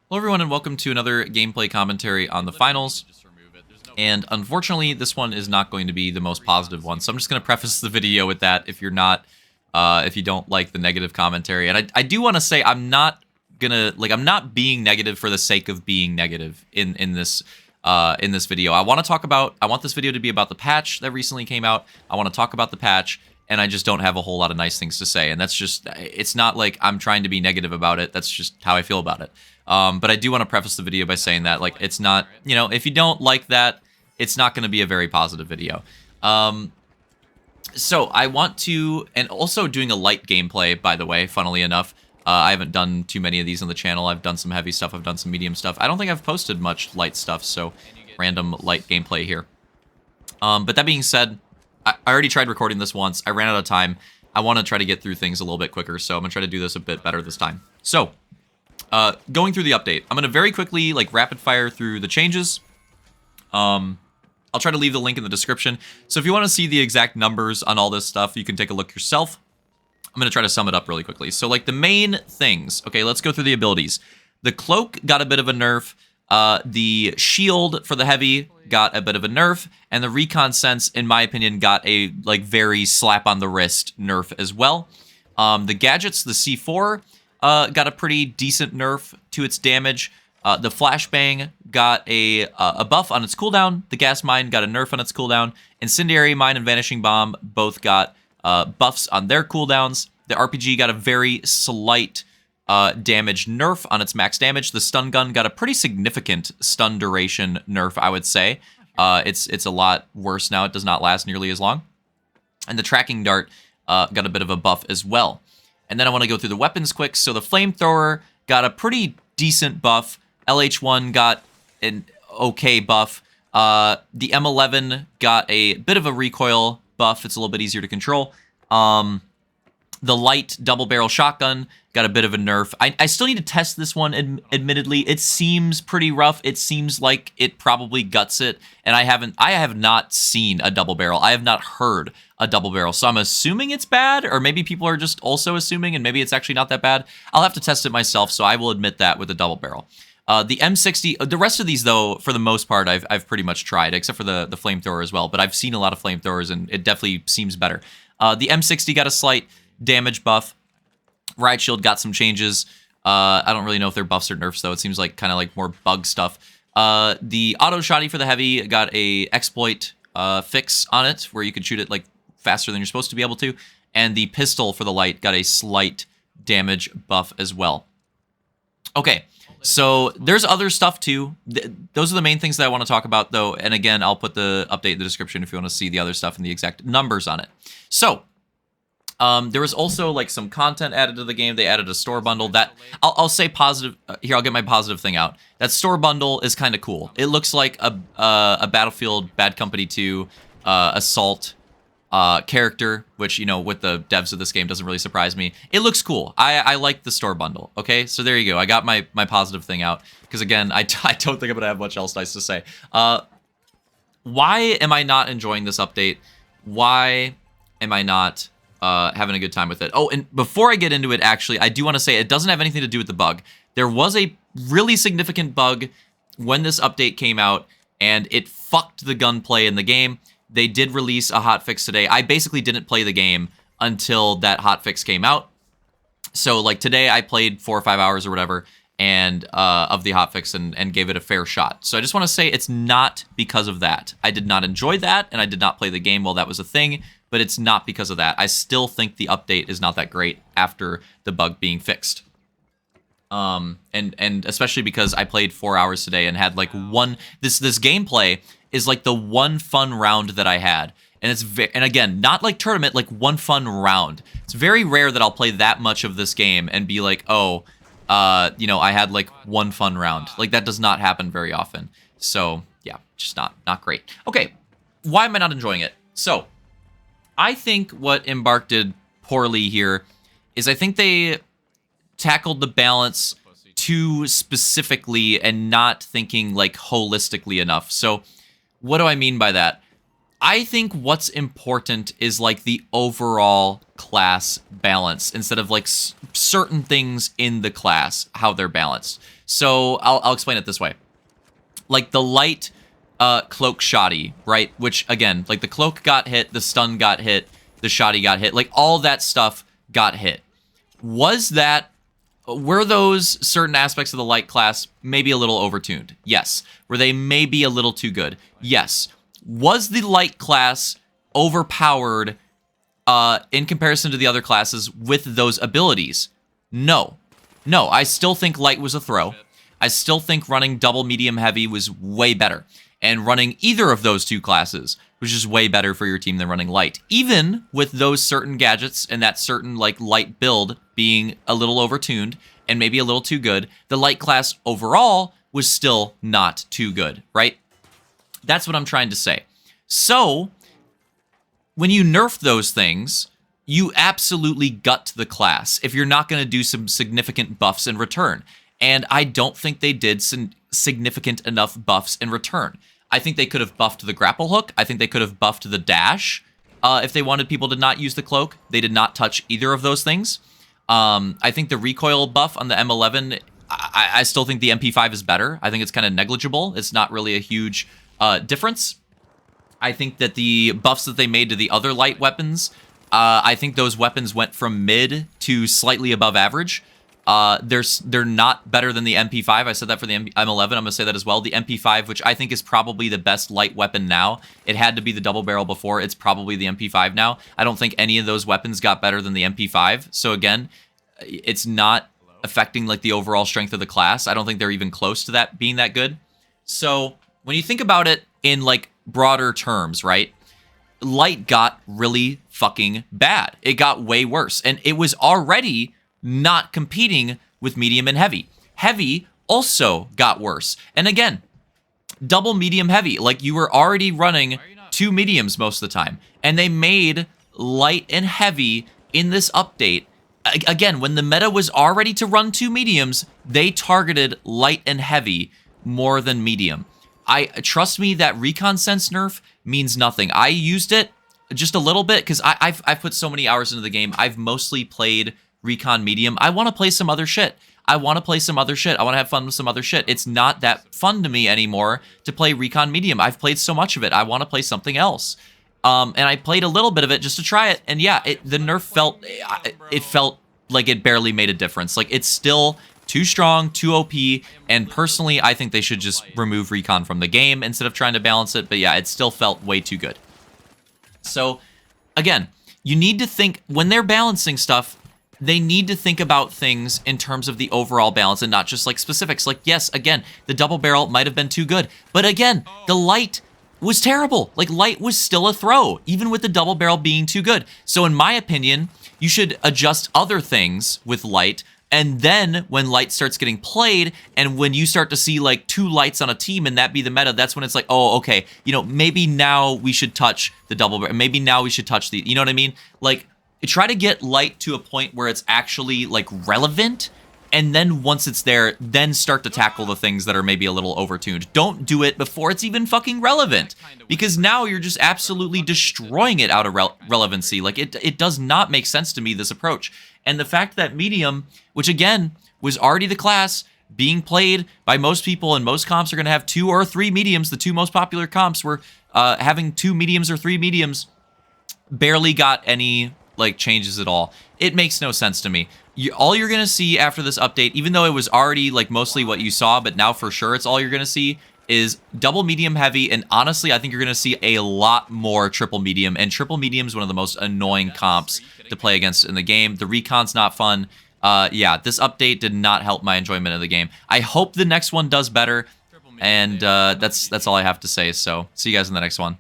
Hello everyone and welcome to another gameplay commentary on the finals. And unfortunately, this one is not going to be the most positive one. So I'm just going to preface the video with that if you don't like the negative commentary. And I do want to say I'm not being negative for the sake of being negative in this video. I want this video to be about the patch that recently came out. I want to talk about the patch, and I just don't have a whole lot of nice things to say. And it's not like I'm trying to be negative about it. That's just how I feel about it. But I do want to preface the video by saying that, like, it's not, if you don't like that, it's not going to be a very positive video. So I want to, and also doing a light gameplay, by the way, funnily enough. I haven't done too many of these on the channel. I've done some heavy stuff. I've done some medium stuff. I don't think I've posted much light stuff, so random light gameplay here. But that being said, I already tried recording this once. I ran out of time. I want to try to get through things a little bit quicker, so I'm going to try to do this a bit better this time. So, going through the update. I'm going to very quickly, rapid fire through the changes. I'll try to leave the link in the description. So if you want to see the exact numbers on all this stuff, you can take a look yourself. I'm going to try to sum it up really quickly. So, the main things. Okay, let's go through the abilities. The cloak got a bit of a nerf. The shield for the heavy got a bit of a nerf. And the recon sense, in my opinion, got a, very slap on the wrist nerf as well. The gadgets, the C4, got a pretty decent nerf to its damage. The flashbang got a buff on its cooldown. The gas mine got a nerf on its cooldown. Incendiary mine and vanishing bomb both got buffs on their cooldowns. The RPG got a very slight damage nerf on its max damage. The stun gun got a pretty significant stun duration nerf, I would say. It's a lot worse now. It does not last nearly as long. And the tracking dart got a bit of a buff as well. And then I want to go through the weapons quick. So the flamethrower got a pretty decent buff. LH1 got an okay buff. The M11 got a bit of a recoil buff. It's a little bit easier to control. The light double barrel shotgun got a bit of a nerf. I still need to test this one, admittedly. It seems pretty rough. It seems like it probably guts it. And I have not seen a double barrel. I have not heard a double barrel. So I'm assuming it's bad, or maybe people are just also assuming, and maybe it's actually not that bad. I'll have to test it myself, so I will admit that with a double barrel. The M60, the rest of these, though, for the most part, I've pretty much tried, except for the flamethrower as well. But I've seen a lot of flamethrowers, and it definitely seems better. The M60 got a slight damage buff. Riot Shield got some changes. I don't really know if they're buffs or nerfs, though. It seems like kind of more bug stuff. The auto shotty for the heavy got a exploit fix on it, where you could shoot it faster than you're supposed to be able to. And the pistol for the light got a slight damage buff as well. Okay. So there's other stuff too. Those are the main things that I want to talk about, though. And again, I'll put the update in the description if you want to see the other stuff and the exact numbers on it. So there was also some content added to the game. They added a store bundle that I'll say positive. Here, I'll get my positive thing out. That store bundle is kind of cool. It looks like a Battlefield Bad Company 2 assault character, which, with the devs of this game doesn't really surprise me. It looks cool. I like the store bundle. Okay, so there you go. I got my positive thing out, because again, I don't think I'm gonna have much else nice to say. Why am I not enjoying this update? Why am I not having a good time with it? Oh, and before I get into it, actually, I do want to say it doesn't have anything to do with the bug. There was a really significant bug when this update came out, and it fucked the gunplay in the game. They did release a hotfix today. I basically didn't play the game until that hotfix came out. So, today I played 4 or 5 hours or whatever and of the hotfix and gave it a fair shot. So I just want to say it's not because of that. I did not enjoy that, and I did not play the game while that was a thing, but it's not because of that. I still think the update is not that great after the bug being fixed. And especially because I played 4 hours today and had one, this gameplay is the one fun round that I had. And it's and again, not tournament, one fun round. It's very rare that I'll play that much of this game and be I had one fun round. That does not happen very often. So yeah, just not great. Okay, why am I not enjoying it? So I think what Embark did poorly here is I think they tackled the balance too specifically and not thinking holistically enough. So what do I mean by that? I think what's important is the overall class balance instead of certain things in the class, how they're balanced. So I'll explain it this way. Like the light cloak shoddy, right? Which, again, like the cloak got hit, the stun got hit, the shoddy got hit. Like all that stuff got hit. Were those certain aspects of the light class maybe a little overtuned? Yes. Were they maybe a little too good? Yes. Was the light class overpowered in comparison to the other classes with those abilities? No. No, I still think light was a throw. I still think running double medium heavy was way better. And running either of those two classes was just way better for your team than running light. Even with those certain gadgets and that certain like light build being a little overtuned and maybe a little too good, the light class overall was still not too good, right? That's what I'm trying to say. So, when you nerf those things, you absolutely gut the class if you're not going to do some significant buffs in return. And I don't think they did some significant enough buffs in return. I think they could have buffed the grapple hook. I think they could have buffed the dash if they wanted people to not use the cloak. They did not touch either of those things. I think the recoil buff on the M11, I still think the MP5 is better. I think it's kind of negligible. It's not really a huge difference. I think that the buffs that they made to the other light weapons, I think those weapons went from mid to slightly above average. They're not better than the MP5. I said that for the M11. I'm going to say that as well. The MP5, which I think is probably the best light weapon now. It had to be the double barrel before. It's probably the MP5 now. I don't think any of those weapons got better than the MP5. So again, it's not affecting like the overall strength of the class. I don't think they're even close to that being that good. So when you think about it in like broader terms, right? Light got really fucking bad. It got way worse. And it was already not competing with medium and heavy. Heavy also got worse. And again, double medium heavy. Like you were already running two mediums most of the time. And they made light and heavy in this update. Again, when the meta was already to run two mediums, they targeted light and heavy more than medium. Trust me, that recon sense nerf means nothing. I used it just a little bit because I've put so many hours into the game. I've mostly played recon medium. I want to play some other shit. I want to have fun with some other shit. It's not that fun to me anymore to play recon medium. I've played so much of it. I want to play something else. And I played a little bit of it just to try it. And yeah, the nerf felt like it barely made a difference. Like it's still too strong, too OP, and personally, I think they should just remove recon from the game instead of trying to balance it. But yeah, it still felt way too good. So again, you need to think when they're balancing stuff, they need to think about things in terms of the overall balance and not just like specifics. Like, yes, again, the double barrel might have been too good, but again, the light was terrible. Like, light was still a throw, even with the double barrel being too good. So in my opinion, you should adjust other things with light. And then when light starts getting played and when you start to see like two lights on a team and that be the meta, that's when it's like, oh, okay, you know, maybe now we should touch the double barrel. Maybe now we should touch the, you know what I mean? Like, try to get light to a point where it's actually like relevant. And then once it's there, then start to tackle the things that are maybe a little overtuned. Don't do it before it's even fucking relevant, because now you're just absolutely destroying it out of relevancy. Like it does not make sense to me, this approach. And the fact that medium, which again was already the class being played by most people, and most comps are going to have 2 or 3 mediums. The 2 most popular comps were having 2 mediums or 3 mediums. Barely got any like changes at all. It makes no sense to me. All you're gonna see after this update, even though it was already like mostly what you saw, but now for sure it's all you're gonna see, is double medium heavy. And honestly, I think you're gonna see a lot more triple medium, and triple medium is one of the most annoying comps to play against in the game. The recon's not fun. Yeah, this update did not help my enjoyment of the game. I hope the next one does better, and that's all I have to say. So see you guys in the next one.